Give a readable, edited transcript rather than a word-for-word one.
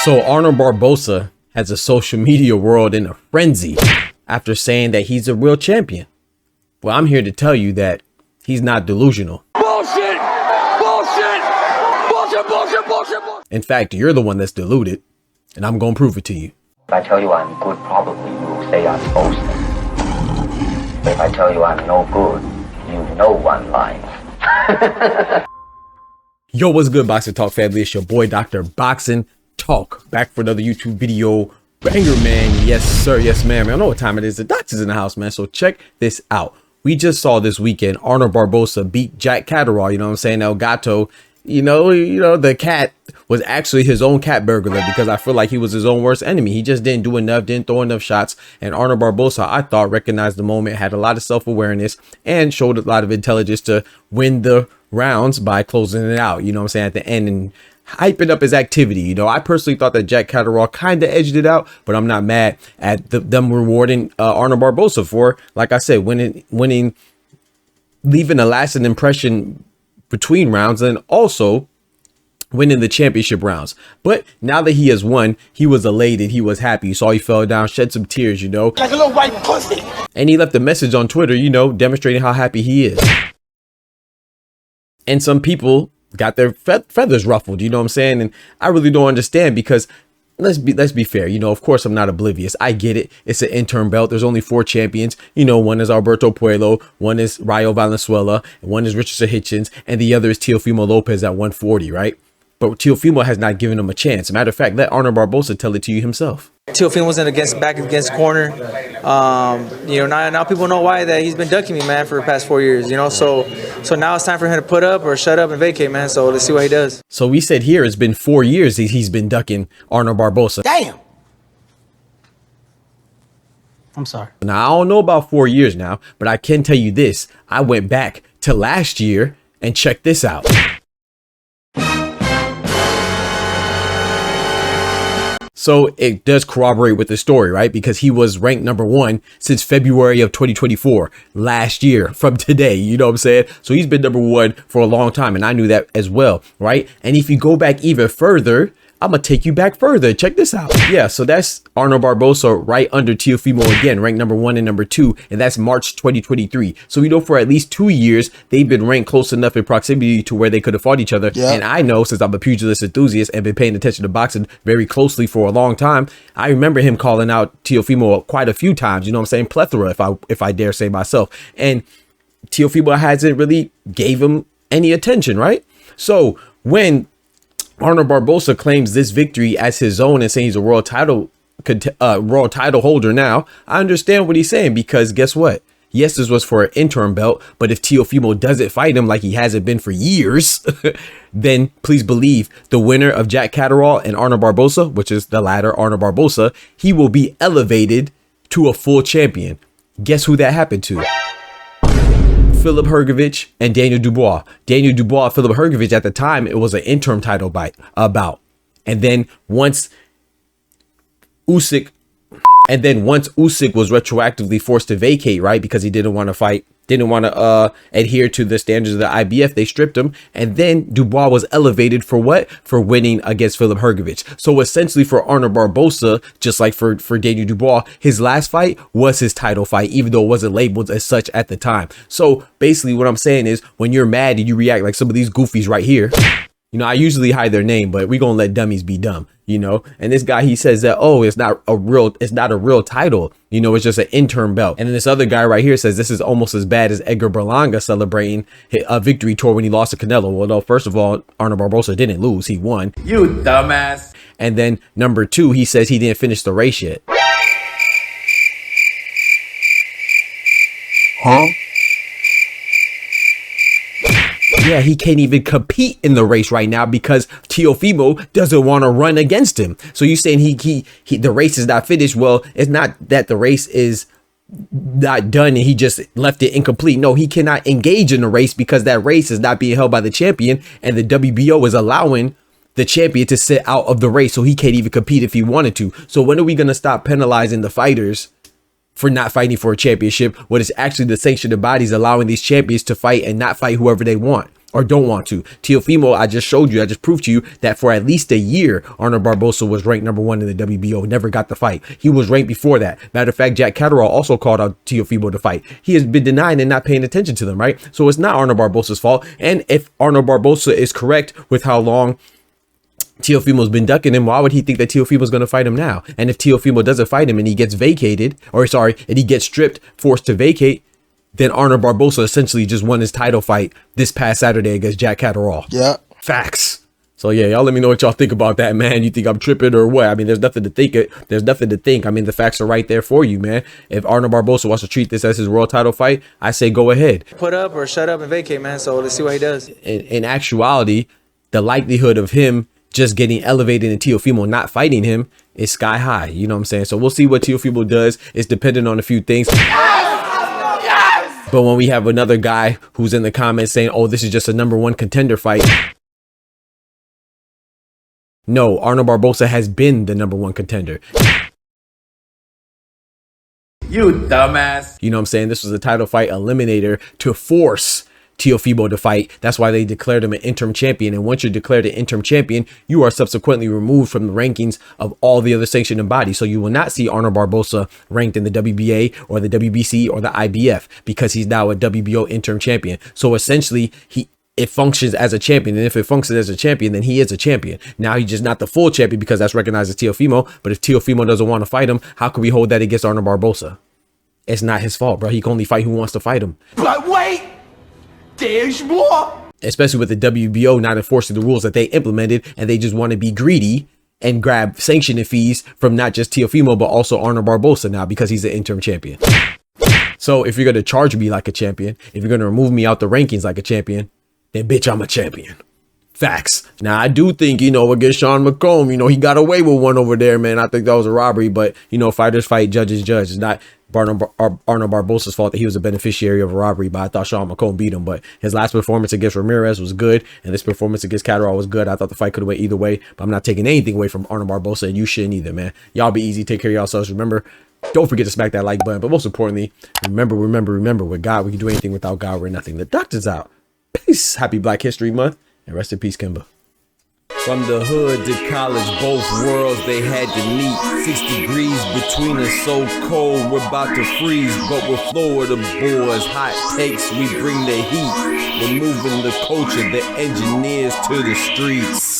So Arnold Barboza has a social media world in a frenzy after saying that he's a real champion. Well, I'm here to tell you that he's not delusional. Bullshit! Bullshit! Bullshit, bullshit, bullshit, bullshit! In fact, you're the one that's deluded, and I'm gonna prove it to you. If I tell you I'm good, probably you will say I'm boasting. But if I tell you I'm no good, you know one line. Yo, what's good, Boxing Talk family? It's your boy, Dr. Boxing Talk, back for another YouTube video banger, man. Yes, sir. Yes, ma'am. I know what time it is. The doctor's in the house, man. So check this out. We just saw this weekend Arnold Barboza beat Jack Catterall. You know what I'm saying? El Gato. You know, the cat was actually his own cat burglar, because I feel like he was his own worst enemy. He just didn't do enough, didn't throw enough shots. And Arnold Barboza, I thought, recognized the moment, had a lot of self-awareness, and showed a lot of intelligence to win the rounds by closing it out, you know what I'm saying, at the end, and hyping up his activity. You know, I personally thought that Jack Catterall kind of edged it out, but I'm not mad at them rewarding Arnold Barboza for, like I said, winning, leaving a lasting impression between rounds, and also winning the championship rounds. But now that he has won, he was elated, he was happy. You saw he fell down, shed some tears, you know, Like a little white pussy! and he left a message on Twitter, you know, demonstrating how happy he is. And some people got their feathers ruffled, you know what I'm saying? And I really don't understand, because let's be fair, you know, of course I'm not oblivious. I get it. It's an interim belt. There's only 4 champions. You know, one is Alberto Puello, one is Rayo Valenzuela, and one is Richardson Hitchens, and the other is Teofimo Lopez at 140, right? But Teofimo has not given him a chance. Matter of fact, let Arnold Barboza tell it to you himself. Teofimo's back against corner. You know, now people know why that he's been ducking me, man, for the past 4 years. You know, so now it's time for him to put up or shut up and vacate, man. So let's see what he does. So we said here it's been 4 years he's been ducking Arnold Barboza. Damn! I'm sorry. Now, I don't know about 4 years now, but I can tell you this. I went back to last year and checked this out. So it does corroborate with the story, right? Because he was ranked #1 since February of 2024, last year from today, you know what I'm saying? So he's been #1 for a long time, and I knew that as well, right? And if you go back even further, I'm gonna take you back further. Check this out. Yeah, so that's Arnold Barboza right under Teofimo again, ranked #1 and #2, and that's March 2023. So we know for at least 2 years they've been ranked close enough in proximity to where they could have fought each other. Yeah. And I know, since I'm a pugilist enthusiast and been paying attention to boxing very closely for a long time, I remember him calling out Teofimo quite a few times. You know what I'm saying? Plethora, if I dare say myself. And Teofimo hasn't really gave him any attention, right? So when Arnold Barboza claims this victory as his own and saying he's a world title holder now, I understand what he's saying, because guess what? Yes, this was for an interim belt, but if Teofimo doesn't fight him like he hasn't been for years, then please believe the winner of Jack Catterall and Arnold Barboza, which is the latter, Arnold Barboza, he will be elevated to a full champion. Guess who that happened to? Philip Hrgović and Daniel Dubois. Daniel Dubois, Philip Hrgović, at the time, it was an interim title bout. And then once Usyk was retroactively forced to vacate, right, because he didn't want to fight, didn't want to adhere to the standards of the IBF, they stripped him. And then Dubois was elevated for what? For winning against Philip Hrgović. So essentially for Arnold Barboza, just like for Daniel Dubois, his last fight was his title fight, even though it wasn't labeled as such at the time. So basically what I'm saying is, when you're mad and you react like some of these goofies right here, you know, I usually hide their name, but we're going to let dummies be dumb, you know? And this guy, he says that, oh, it's not a real title. You know, it's just an interim belt. And then this other guy right here says this is almost as bad as Edgar Berlanga celebrating a victory tour when he lost to Canelo. Well, no, first of all, Arnold Barboza didn't lose. He won. You dumbass! And then #2, he says he didn't finish the race yet. Huh? Yeah, he can't even compete in the race right now because Teofimo doesn't want to run against him. So you're saying the race is not finished? Well, it's not that the race is not done and he just left it incomplete. No, he cannot engage in the race because that race is not being held by the champion, and the WBO is allowing the champion to sit out of the race, so he can't even compete if he wanted to. So when are we going to stop penalizing the fighters for not fighting for a championship when it's actually the sanctioned bodies allowing these champions to fight and not fight whoever they want? or don't want to. Teofimo, I just showed you, I just proved to you that for at least a year, Arnold Barboza was ranked number 1 in the WBO, never got the fight. He was ranked before that. Matter of fact, Jack Catterall also called out Teofimo to fight. He has been denying and not paying attention to them, right? So it's not Arnold Barboza's fault. And if Arnold Barboza is correct with how long Teofimo's been ducking him, why would he think that Teofimo's going to fight him now? And if Teofimo doesn't fight him and he gets vacated, or sorry, and he gets stripped, forced to vacate, then Arnold Barboza essentially just won his title fight this past Saturday against Jack Catterall. Yeah. Facts. So yeah, y'all let me know what y'all think about that, man. You think I'm tripping or what? I mean, there's nothing to think. There's nothing to think. I mean, the facts are right there for you, man. If Arnold Barboza wants to treat this as his world title fight, I say go ahead. Put up or shut up and vacate, man. So let's see what he does. In actuality, the likelihood of him just getting elevated and Teofimo not fighting him is sky high. You know what I'm saying? So we'll see what Teofimo does. It's dependent on a few things. But when we have another guy who's in the comments saying, oh, this is just a number 1 contender fight. No, Arnold Barboza has been the number 1 contender. You dumbass. You know what I'm saying? This was a title fight eliminator to force Teofimo to fight. That's why they declared him an interim champion. And once you're declared an interim champion, you are subsequently removed from the rankings of all the other sanctioning bodies. So you will not see Arnold Barboza ranked in the WBA or the WBC or the IBF because he's now a WBO interim champion. So essentially, it functions as a champion. And if it functions as a champion, then he is a champion. Now he's just not the full champion because that's recognized as Teofimo. But if Teofimo doesn't want to fight him, how can we hold that against Arnold Barboza? It's not his fault, bro. He can only fight who wants to fight him. But wait, there's more. Especially with the WBO not enforcing the rules that they implemented, and they just want to be greedy and grab sanctioning fees from not just Teofimo, but also Arnold Barboza now because he's the interim champion. So if you're going to charge me like a champion, if you're going to remove me out the rankings like a champion, then bitch, I'm a champion. Facts. Now, I do think, you know, against Sean McComb, you know, he got away with one over there, man. I think that was a robbery, but, you know, fighters fight, judges judge. It's not Arnold Barboza's fault that he was a beneficiary of a robbery, but I thought Sean McComb beat him. But his last performance against Ramirez was good, and this performance against Catterall was good. I thought the fight could have went either way, but I'm not taking anything away from Arnold Barboza, and you shouldn't either, man. Y'all be easy. Take care of yourselves. Remember, don't forget to smack that like button, but most importantly, remember, with God, we can do anything. Without God, we're nothing. The doctor's out. Peace. Happy Black History Month, and rest in peace, Kimba. From the hood to college, both worlds they had to meet. 6 degrees between us, so cold, we're about to freeze. But we're Florida boys, hot takes, we bring the heat. We're moving the culture, the engineers to the streets.